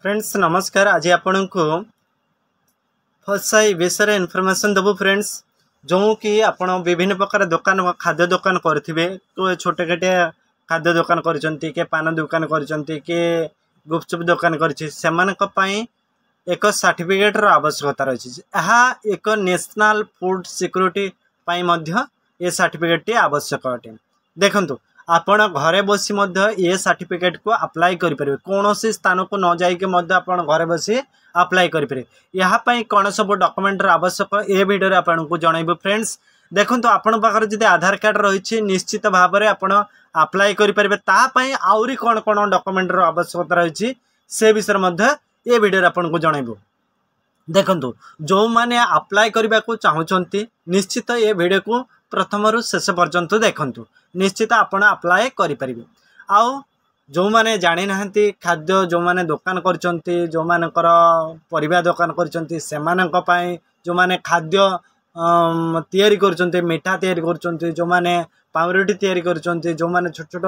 Friends नमस्कार। आज आपण को फसाई विषय इनफॉरमेशन देबो फ्रेंड्स। जो कि आपण विभिन्न प्रकार दुकान खाद्य दुकान करथिबे तो छोटे छोटे खाद्य दुकान करचंती के पान दुकान करचंती के गुपचुप दुकान करछि सेमानक पई एक सर्टिफिकेट रो आवश्यकता रही। यह एक नेशनल फूड सिक्योरिटी पई मध्य ये सर्टिफिकेट टी आवश्यक अटे। देखंतु आपण घरे बसी मध्य ये सर्टिफिकेट को अप्लाई करि परिबे। कोनोसी स्थान को न जाई के मध्य आपण घरे बसी अप्लाई करि परिबे। यहा पई कोन सब डॉक्यूमेंट रो आवश्यक ए वीडियो रे आपण को जणाइबो फ्रेंड्स। देखंतु आपण पाखर जदि आधार कार्ड रहिछि निश्चित भाव रे आपण अप्लाई करि परिबे। ता पई आउरी कोन कोन डॉक्यूमेंट रो आवश्यकता रहिछि से विषय मध्य ए वीडियो रे आपण को जणाइबो। देखंतु जो माने अप्लाई करबा को चाहुचंती निश्चित ये वीडियो को प्रथम रु शेष पर्यंत देखंतु। निश्चित आपण अप्लाई करि परिबे। आउ जो माने जानि नाहंती खाद्य जो माने दुकान करचंती जो मानकर परिबा दुकान करचंती सेमानक पई जो माने खाद्य तयारी करचंती मिठा तयारी करचंती जो माने पावरोटी तयारी करचंती जो माने छोट छोट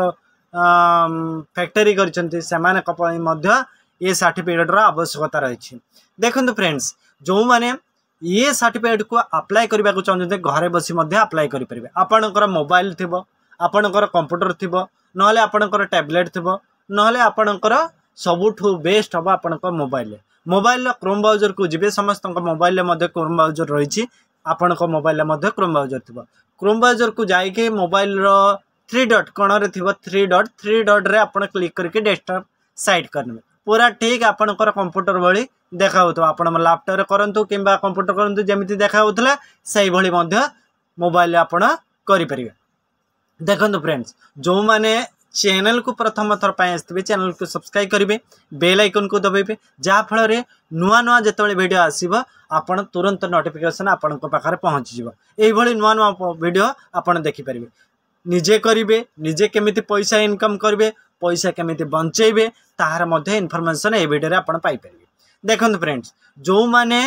फैक्टरी करचंती सेमानक पई मध्य ये सर्टिफिकेट रो आवश्यकता रही। देखंतु फ्रेंड्स जो माने ये सर्टिफिकेट को अप्लाई करबा को चाहते घरे बसी मध्य अप्लाई करि परिबे। आपनकर मोबाइल थिबो आपनकर कंप्यूटर थिबो नहले आपनकर टैबलेट थिबो नहले आपनकर सबुठु बेस्ट हबो आपनकर मोबाइल क्रोम ब्राउजर को जिबे। समस्त मोबाइल मध्य क्रोम ब्राउजर रही। आपनकर मोबाइल मध्य क्रोम ब्राउजर थिबो। क्रोम ब्राउजर को जाई के मोबाइल रो 3 डॉट कोन रे थिबो 3 डॉट रे आपण क्लिक करके डेस्कटॉप साइट करने पूरा ठीक आपनकर कंप्यूटर भली देखा होतो। आपण लैपटॉप रे करंतु किंबा कंप्यूटर करंतु जेमिति देखा होतला सही भली मध्य मोबाइल आपण करि परिबे। देखंतु फ्रेंड्स जो माने चैनल को प्रथम थर पय आस्थिबे चैनल को सब्सक्राइब करिवे बेल आइकन को दबाइबे जा फल रे नुआ नुआ जेतबेले वीडियो आसीबो आपण तुरंत नोटिफिकेशन आपण को पाखरे पहुंची जिवो। एई भली नुआ नुआ वीडियो आपण देखि परिबे। निजे करिवे निजे केमिति पैसा इनकम करिवे पैसा केमिति बंचेबे ताहार मध्य इनफॉरमेशन ए वीडियो रे आपण पाई परिबे। देखंतु फ्रेंड्स जो माने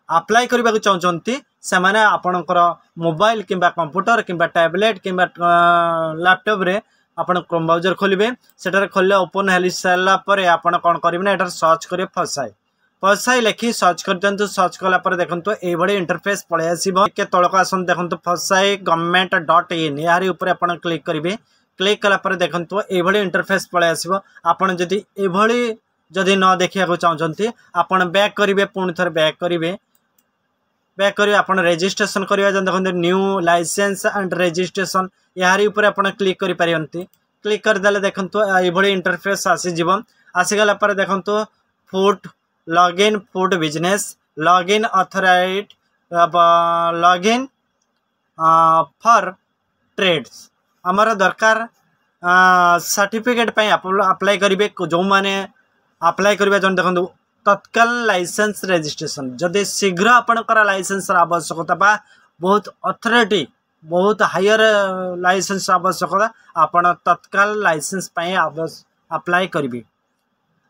अप्लाई करबा को चाहचंती से माने आपनकर मोबाइल किंबा कंप्यूटर किंबा टैबलेट किंबा लैपटॉप रे आपण क्रोम ब्राउजर खोलिबे। सेटार खोलले ओपन हेली साला परे आपण कोन करिबे ना एटार सर्च करिवे फसाई लिखि सर्च करजंतु। सर्च कला परे देखंतु ए भली इंटरफेस पळे आसीबो। के तळक आसन देखंतु फसाई government.in यारी ऊपर आपण क्लिक करिवे। क्लिक कला परे देखंतु ए भली इंटरफेस पळे आसीबो। आपण जदि ए भली जदि न देखिया को चाहचंती आपण बैक करिवे पुणी थर बैक करिवे आपण रजिस्ट्रेशन करिवे। जन देखंतु न्यू लाइसेंस एंड रजिस्ट्रेशन यारी ऊपर आपण क्लिक करि परियंती। क्लिक कर देले देखंतु ए भली इंटरफेस आसी जीवो। आसी गला पर देखंतु food login food business login authorized login for trades हमर दरकार सर्टिफिकेट पई अप्लाई करिवे। जो माने अप्लाई करिवे जन देखंतु तत्काल लाइसेंस रजिस्ट्रेशन जदि शीघ्र आपनकर लाइसेंस आवश्यकता बा बहुत अथॉरिटी बहुत हायर लाइसेंस आवश्यकता आपण तत्काल लाइसेंस पई अप्लाई करिवे।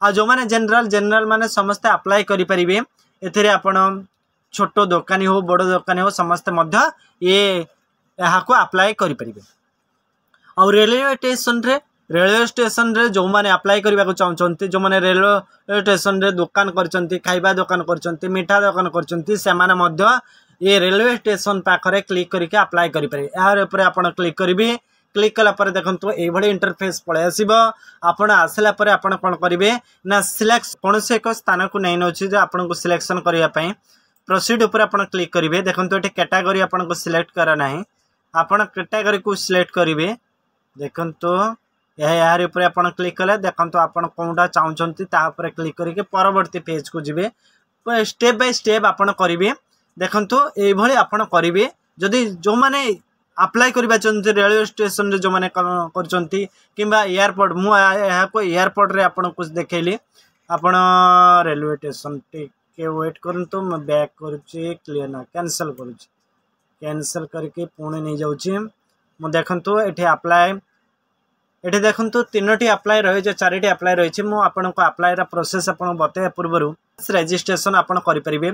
आ जो माने जनरल माने समस्त अप्लाई करि परिबे। एथिरे आपण छोटो दुकानी हो बड़ दुकानी हो समस्त मध्य ये यहा को अप्लाई करि परिबे। और रेलवे स्टेशन रे जो माने अप्लाई करबा को चाहचंती जो माने रेलवे स्टेशन रे दुकान करचंती खाइबा दुकान करचंती मिठा दुकान करचंती से माने मध्य ये रेलवे स्टेशन पाखरे क्लिक करके अप्लाई करि परिबे। यार ऊपर आपण क्लिक करिवे। क्लिक कला पर देखंतु ए भली इंटरफेस पळे आसीबो। आपण आसला पर आपण कोन करिवे ना सिलेक्ट कोनसे एक स्थान को नै नछि जे आपण को सिलेक्शन करिया पई प्रोसीड ऊपर आपण क्लिक करिवे। देखंतु एटे कैटेगरी आपण को सिलेक्ट करा नाही आपण कैटेगरी को सिलेक्ट करिवे। देखंतु यार ऊपर आपण क्लिक कले देखंतु आपण कोनटा चाहचंती ता ऊपर क्लिक करके परवर्ती पेज को जिवे। स्टेप बाय स्टेप आपण करिवे। देखंतु ए भली आपण करिवे जदि जो माने अप्लाई करबा चंती रेलवे स्टेशन रे जो माने करचंती किंबा एयरपोर्ट मु यहा को एयरपोर्ट रे आपण कुछ देखेली आपण रेलवे स्टेशन के वेट करंतु मैं बैक करूची क्लियर ना कैंसिल करूची कैंसिल करके पुणे नहीं जाउची। मु देखंतु एठी अप्लाई एठी देखंतु 3टी अप्लाई रही जे 4टी अप्लाई रही। मु आपण को अप्लाई रा प्रोसेस आपण बते पूर्वरु रजिस्ट्रेशन आपण करि परिबे।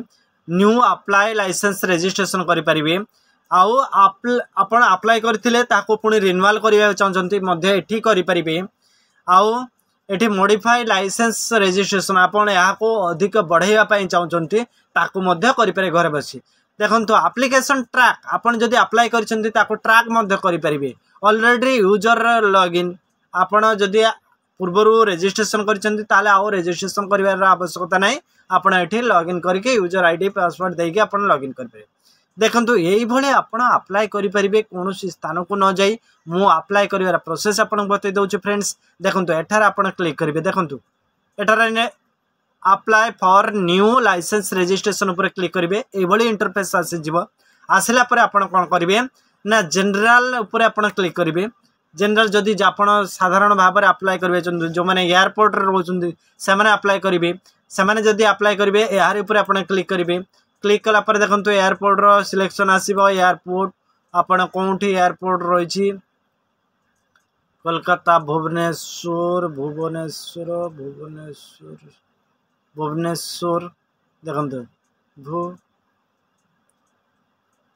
न्यू अप्लाई लाइसेंस रजिस्ट्रेशन करि परिबे। आउ आपण अप्लाई करथिले ताको पुणी रिन्यूअल करिया चाहचंती मध्य एठी करि परिबे। आउ एठी मॉडिफाई लाइसेंस रजिस्ट्रेशन आपण यहाँ अधिक बढ़ावा चाहते ताकू मध्य करें घर बसी देखो एप्लिकेशन ट्रैक आपन जदि अप्लाई करछंती ताकू ट्रैक मध्य करें ऑलरेडी यूजर लॉगिन आपण जदि पूर्वर रजिस्ट्रेशन करछंती ताले आउ रजिस्ट्रेशन करिवार आवश्यकता नहीं आपण एठी लॉगिन करके यूजर आईडी पासवर्ड देके आपण लॉगिन करें देखो यही भाई आपड़ अप्लाई करेंगे कौन स्थान को न जाई मु अप्लाई कर प्रोसेस आपको बतई दूसरी फ्रेंड्स देखो एठार आप क्लिक करेंगे देखो एठार apply for new license registration उपर क्लिक करेंगे ये इंटरफेस आसीज आसला आप कौन करेंगे ना जनरल उपर आप क्लिक करेंगे जनरल जदि आप साधारण भाव में अप्लाई करेंगे जो मैंने एयरपोर्ट रोचे से अप्लाई करेंगे से जदि अप्लाई करेंगे यार ऊपर आप क्लिक करेंगे क्लिक कला पर देखो एयरपोर्ट रो सिलेक्शन आसीबो एयरपोर्ट आपण कोठी एयरपोर्ट रही कोलकाता भुवनेश्वर भुवनेश्वर भुवनेश्वर भुवनेश्वर देखो भू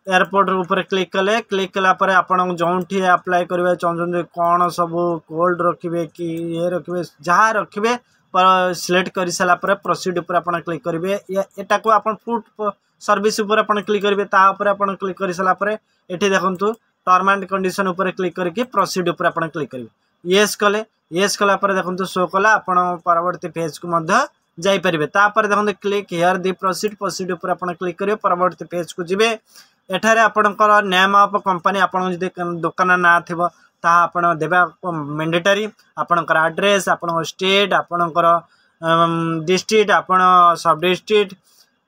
एयरपोर्ट ऊपर क्लिक कला पर आपण जोठी अप्लाई करबे चाहते कौन सब कोल्ड रखिए कि ये रखिए जहाँ रखिए पर सिलेक्ट कर सारा प्रोसीड उपर आप क्लिक करेंगे एटा को आप फूड सर्विस उपर आप क्लिक करेंगे तापर आप क्लिक कर सारापर ये देखो टर्म एंड कंडीशन उपर क्लिक करके प्रोसीड उपर आप क्लिक करेंगे येस कला देखो शो कला आप परवर्ती पेज को जापर तापर देखो क्लिक हेयर दी प्रोसीड उपर आप क्लिक करेंगे परवर्ती पेज को जीवे एठार आपणकर नेम ऑफ कंपनी आपन दुकान ना थी आप देवा मैंडेटरी आपणकर एड्रेस आपण स्टेट आपणकर डिस्ट्रिक्ट आपण सब डिस्ट्रिक्ट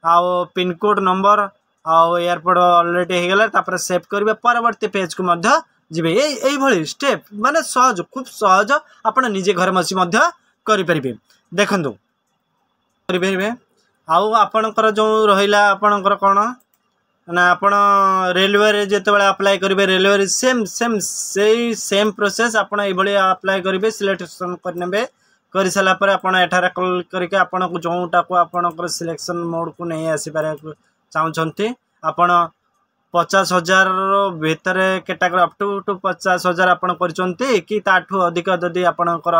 आउ पिनकोड नंबर आउ एयरपोर्ट ऑलरेडी हो गला तापर सेव करेंगे परवर्ती पेज को जी यही स्टेप माने सहज खूब सहज आपण निजे घर बसी करें देखु करें आउ आपणकर जो रहा आपणकर कौन ना आपण रेलवे जो अप्लाई करेंगे रेलवे सेम सेम से सेम प्रोसेस आप अप्लाई करेंगे सिलेक्शन करेंगे कर सारापर आपठार कल करके आपन को जोटा को आपणकर सिलेक्शन मोड को नहीं आसपार चाहते आपण 50,000 भितर कैटेगरी अप टू 50,000 आपण करचंती कि ताठू अधिक जदि आपणकर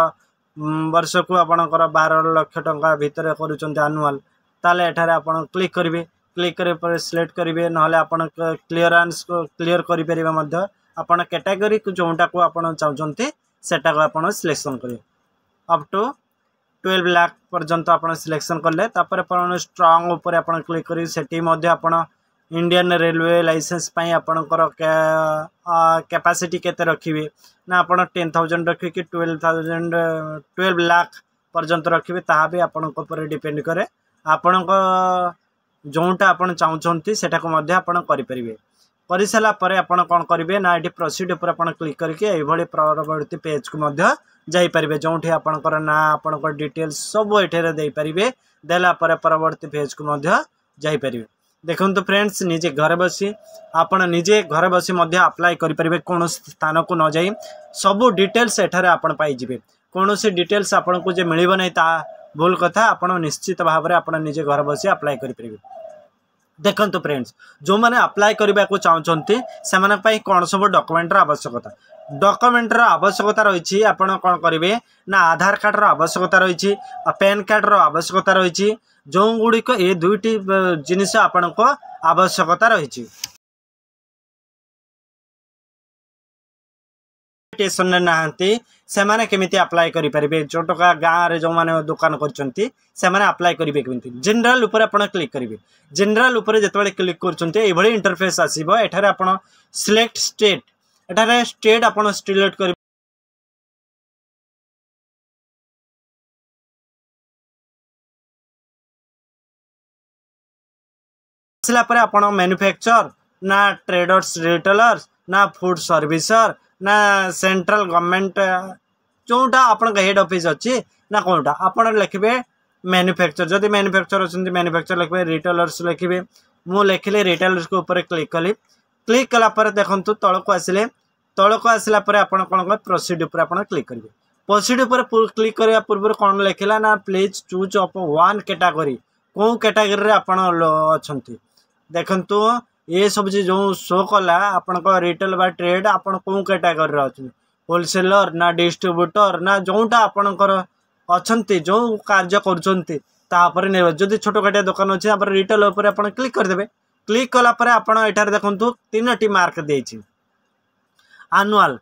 वर्ष को आपणकर 12 लाख टंका भितर करूचंती एनुअल ताले एठार आपण क्लिक करेंगे क्लिक कर सिलेक्ट करेंगे ना आप क्लीयरेंस को क्लीयर करेंगे आपड़ कैटेगरी को जोटा को आप चाहते सेटा को आप सिलेक्शन करेंगे अप टू 12 लाख पर्यंत आप सिलेक्शन कले स्ट्रॉन्ग उपर आप क्लिक करें सेठी आप इंडियन रेलवे लाइसेंस आपणकर कैपेसिटी केते रखिए ना आप 10,000 रखिए कि 12 लाख पर्यंत रखिए ता भी आपण डिपेंड करे आपण जोटा आपण चाहते सेटा को करेंगे कर सारापर आप कौन करेंगे ना ये प्रोसीड उपर आप क्लिक करके ये परवर्ती पेज को जापर जो आपणकर ना आपणकर डिटेल्स सब ये देपारे देलापर परवर्ती पेज को जापर देखो फ्रेंड्स निजे घर बसी आपण निजे घर बसी अप्लाई करेंगे कौन स्थान को न जाई सब डिटेल्स एठार आपण पाइबे कौन से डिटेल्स आपण को जे मिलिबो नहीं ता भूल कथा आपण निश्चित भाव में आपण निजे घर बसी अप्लाई करेंगे देखो फ्रेंड्स जो मैंने अप्लाई करने को चाहते से कौन सब डॉक्यूमेंटर आवश्यकता डॉक्यूमेंटर आवश्यकता रही आपड़ कौन करेंगे ना आधार कार्ड आवश्यकता रही पैन कार्ड आवश्यकता रही जो गुड़िक ये दुईटी जिनिस आपण को आवश्यकता रही नहांती से माने केमिति अप्लाई करि परिबे जोटका गाँव रे जो माने दुकान करचंती से माने अप्लाई करिवे केमिति जनरल ऊपर आपण क्लिक करिवे जनरल ऊपर जेतबेले क्लिक करचंती ए भली इंटरफेस आसीबो एठारे आपण सिलेक्ट स्टेट एठारे स्टेट आपण सिलेक्ट करि आसला पर आपण मैन्युफैक्चर ना ट्रेडर्स रिटेलर्स ना फूड सर्विसर ना सेंट्रल गवर्नमेंट जोटा आपण हेड ऑफिस अच्छी ना कौनटा आपण लिखे मैन्युफैक्चर जदि मैन्युफैक्चर अच्छे मैन्युफैक्चर लिखे रिटेलर्स लिखे मु लिखिले रिटेलर्स को ऊपर क्लिक कली क्लिक कलापर देखु तल को आसिले तल को आसला आपण कौन कह प्रोसीड ऊपर आप क्लिक करेंगे प्रोसीड ऊपर क्लिक करने पूर्व कौन लिखला ना please choose up one category कौ कैटेगरी आपण अच्छा देखु ये सब जो शो कला आपण रिटेल बा ट्रेड आपण कौ कैटेगरी अच्छे होलसेलर ना डिस्ट्रीब्यूटर ना जोटा आपणकर अच्छे जो कार्य कर जदि छोटकाटिया दुकान अच्छे आप रिटेल उपर आप क्लिक करदे क्लिक कलापर आपड़ ये देखूँ 3टी मार्क देछि आनुआल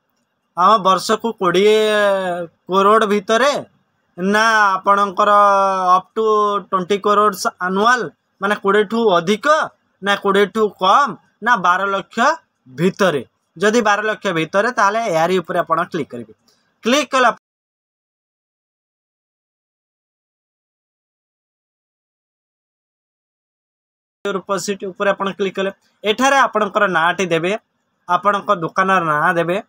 आम वर्ष को 20 करोड़ भितर ना आपणकर अप टू 20 करोड़ आनुआल माने 20 ठू अधिक ना 20 ठू कम ना 12 लक्ष भितर जदि 12 लक्ष भितर ताले यारी ऊपर आपण क्लिक करेंगे क्लिक कला रूपसीट ऊपर आपण क्लिक कले एठारे आपणकर नाटी देबे आपणकर दुकानर ना देबे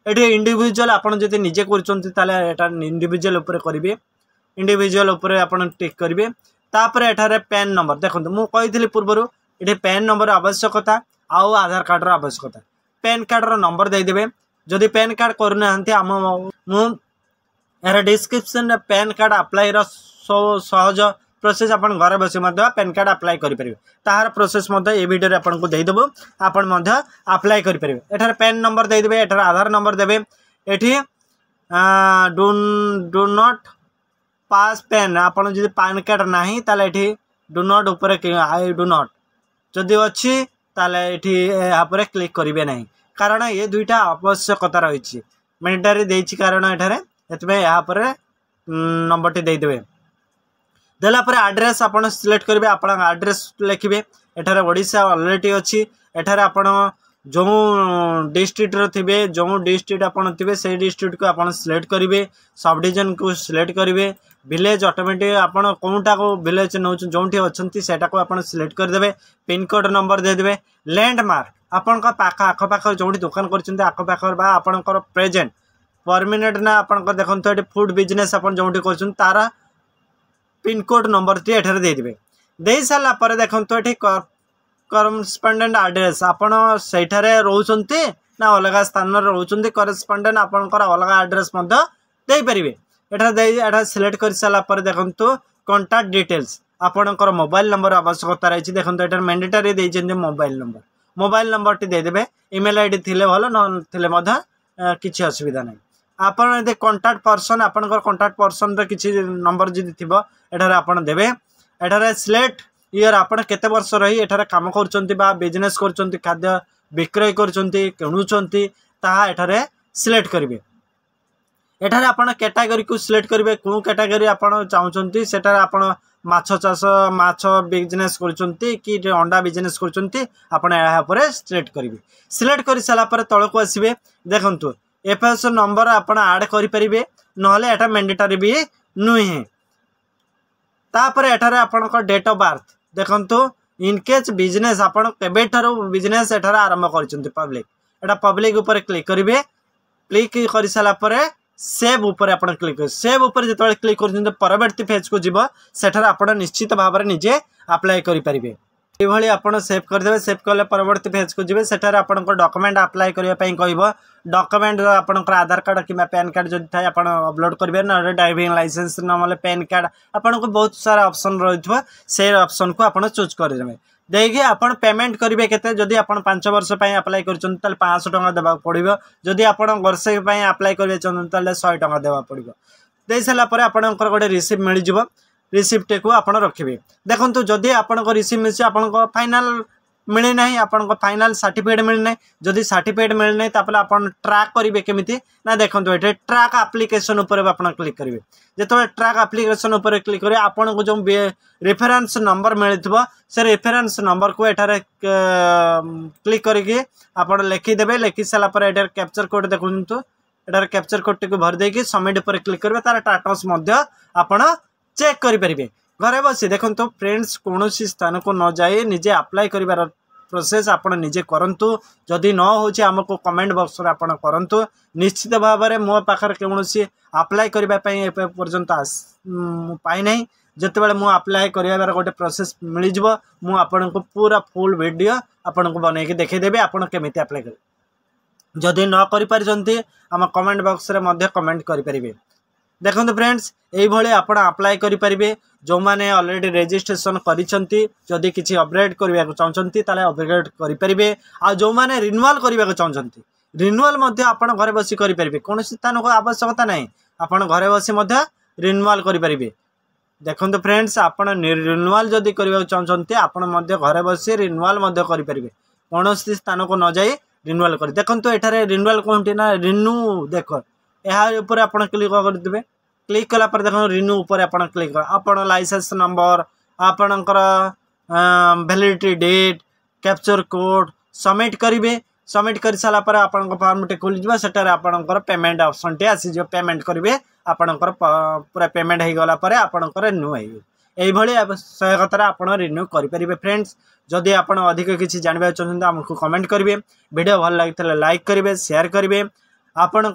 एठी इंडिविजुअल आपण जदि निजे करचंती ताले एटा इंडिविजुअल ऊपर करिवे इंडिविजुअल ऊपर आपण टिक करिवे तापर एठारे पैन नंबर देखंतु मु कहितली पूर्वरु एठी पैन नंबर आवश्यकता आउ आधार कार्ड रो आवश्यकता पैन कार्ड रो नंबर दे देबे जदि पैन कार्ड करना हंती हम मु यार डिस्क्रिप्शन रे पैन कार्ड अप्लाई रो सहज प्रोसेस अपन घर बसी मध्य पैन कार्ड अप्लाई करि परिबे ताहार प्रोसेस मध्य ए वीडियो रे अपन को दे देबो अपन मध्य अप्लाई करि परिबे एठार पैन नंबर दे देबे एठार आधार नंबर देबे एठी डू नॉट पास पेन आपन जदि पैन कार्ड नाही ताले एठी डू नॉट ऊपर आई डू नॉट जदि अछि ताले एठी या पर क्लिक करिवे नाही कारण ये दुईटा आवश्यकता रही मैंडेटरी देछि कारण एठारे एतबे या पर नंबर टी दे देबे देला पर एड्रेस आपण सिलेक्ट करेंगे आप एड्रेस लिखिए एठारे ओडिशा ऑलरेडी अच्छी एठारे आपण जो डिस्ट्रिक्ट थे जो डिस्ट्रिक्ट आपण थे से डिस्ट्रिक्ट को आपण सिलेक्ट करेंगे सब डिवीजन को सिलेक्ट करेंगे विलेज ऑटोमेटिक आपण कौटा को विलेज नौ जो अच्छा को आपण सिलेक्ट करदे पिन कोड नंबर देदेवे लैंडमार्क आपण पाख आखपाख जो दुकान कर आखपाख आपणकर प्रेजेंट परमानेंट ना आपण देखो ये फूड बिजनेस आप जो कर तार पिन कोड नंबर टी एठारे देदेवे दे सारा पर देखो ये करस्पॉन्डेंट एड्रेस आपण सेठारे रोचंती ना अलग स्थान रोचंती करस्पॉन्डेंट आपणकर अलग एड्रेस दे पारे एठा सिलेक्ट कर सारा पर देखो कांटेक्ट डिटेल्स आपणकर मोबाइल नंबर आवश्यकता रही देखो ये मैंडेटरी देते मोबाइल नंबर टी देदेवे ईमेल आईडी थिले भल न किसी असुविधा नहीं आपन यदि कांटेक्ट पर्सन आपनकर कांटेक्ट पर्सन रे किछि नंबर जदि थिबो एठारे आपन देबे एठारे सिलेक्ट ईयर आपन केते वर्ष रही एठारे काम करचंती बा बिजनेस करचंती खाद्य विक्रय करचंती किणुचंती ताहा एठारे सिलेक्ट करिवे एठारे आपन कैटेगरी को सिलेक्ट करिवे को कैटेगरी आपन चाहउचंती सेटारे आपन माछ चाष माछ बिजनेस करचंती कि अंडा बिजनेस करचंती आपन एहा परे सिलेक्ट करिवे सिलेक्ट करि साला पर तळको आसीबे देखंतु एफएस नंबर आपण ऐड करि परिबे नहले एटा मैंडेटरी भी नुहे तापर एठारे आपण को डेट ऑफ बर्थ देखंतु इन केस बिजनेस आपण केबेठारो बिजनेस एठारे आरंभ करचंती पब्लिक एटा पब्लिक ऊपर क्लिक करिवे क्लिक करि साला परे सेव ऊपर आपण क्लिक कर सेव ऊपर जेतले क्लिक करचंती परवर्ती पेज को जीवो सेठारे आपण निश्चित भाव में निजे अप्लाई करि परिबे ये आपड़ सेव करदे सेव कले परवर्ती पेज को जी से डॉक्यूमेंट अप्लाई करने कह डॉक्यूमेंट आपंकर आधार कार्ड कि पैन कार्ड जब थाए आप अपलोड करेंगे ना ड्राइविंग लाइसेंस ना पैन कार्ड आपन को बहुत सारा ऑप्शन रही से ऑप्शन को आप चूज करेंगे देखिए आप पेमेंट करेंगे केते जदि आप 5 वर्ष अप्लाई कर 500 टका देवा पड़ो जदि आप वर्षे अप्लाई करेंगे 100 टका देवा पड़ो दे सारापर आपंकर गोटे रिसीप्ट मिल जाव रिसीप्ट को आप रखिए देखो जदि आपको रिसीप्ट मिली आपको फाइनाल मिले ना आपको फाइनाल सर्टिफिकेट मिलना जदि सर्टिफिकेट मिलना तापर आप ट्रैक करेंगे केमी ना देखो ये ट्रैक एप्लिकेशन उपर आप क्लिक करेंगे जो ट्रैक एप्लिकेशन उपर क्लिक करेंगे आपको जो रेफरेंस नंबर मिलता से रेफरेंस नंबर को एठारे क्लिक करके आप लिखिदेवे लिखि सारापर एटार कैप्चर कोड देखो एटार कैप्चर कोड टी भर देकी सबमिट पर क्लिक करेंगे तार स्टेटस आप चेक करेंगे घरे बसी देखो तो फ्रेंड्स कौन स्थान को न जाए निजे अप्लाई कर प्रोसेस आप निजे करंतु जदि न होची हमको कमेंट बॉक्स रे आपण करंतु निश्चित भाव में मो पाखर कौन अप्लाई करने पर्यंत पाई ना जिते बड़े मुझे अप्लाई कर गोटे प्रोसेस मिल जाव मुझे पूरा फुल वीडियो आपन को बनई देखेदेवी आप केमी अप्लाई कर जदि न कर आम कमेंट बॉक्स रे कमेंट करेंगे देखो फ्रेंड्स ये आप अप्लाई करेंगे जो मैंने ऑलरेडी रजिस्ट्रेशन करी किसी अपग्रेड करने को चाहते अपग्रेड करेंगे आ जो मैंने रिन्यूअल करने को चाहते रिन्यूअल आप घरे बसी करेंगे कौन स्थान को आवश्यकता नहीं आप घरे बसी रिन्यूअल करेंगे। देखो फ्रेंड्स आपण रिन्यूअल जदि करने चाहते आपण घरे बसी रिन्यूअल करेंगे कौन स्थान को न जाए रिन्यूअल कर देखो एठारे रिन्यूअल कहते ना रिन्यू देख यार आप क्लिक करदे क्लिक कलापर देखो रिन्यू उपर आप क्लिक कर आपण लाइसेंस नंबर आपणकर validity date captcha code submit करेंगे सबमिट कर सारा पर आपण फॉर्म टे खोल जावा सेटार आपणकर पेमेंट ऑप्शन टे आसी पेमेंट करेंगे आपणकर पूरा पेमेंट हो गला पर आपणकर रिन्यू हो सहायतार आप रिन्यू करेंगे। फ्रेंड्स जदि आप अधिक किसी जानवा चाहते आमको कमेंट करेंगे वीडियो भल लगी लाइक करेंगे शेयर करेंगे आपण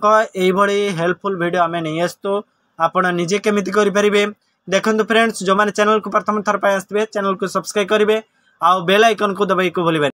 हेल्पफुल वीडियो आम नहीं आसतु आपण निजे केमिति करेंगे। देखो फ्रेंड्स जो मैंने चैनल को प्रथम थर पर आसवे चैनल को सब्सक्राइब करेंगे आ बेल आइकन को दबाई को भूलिबे।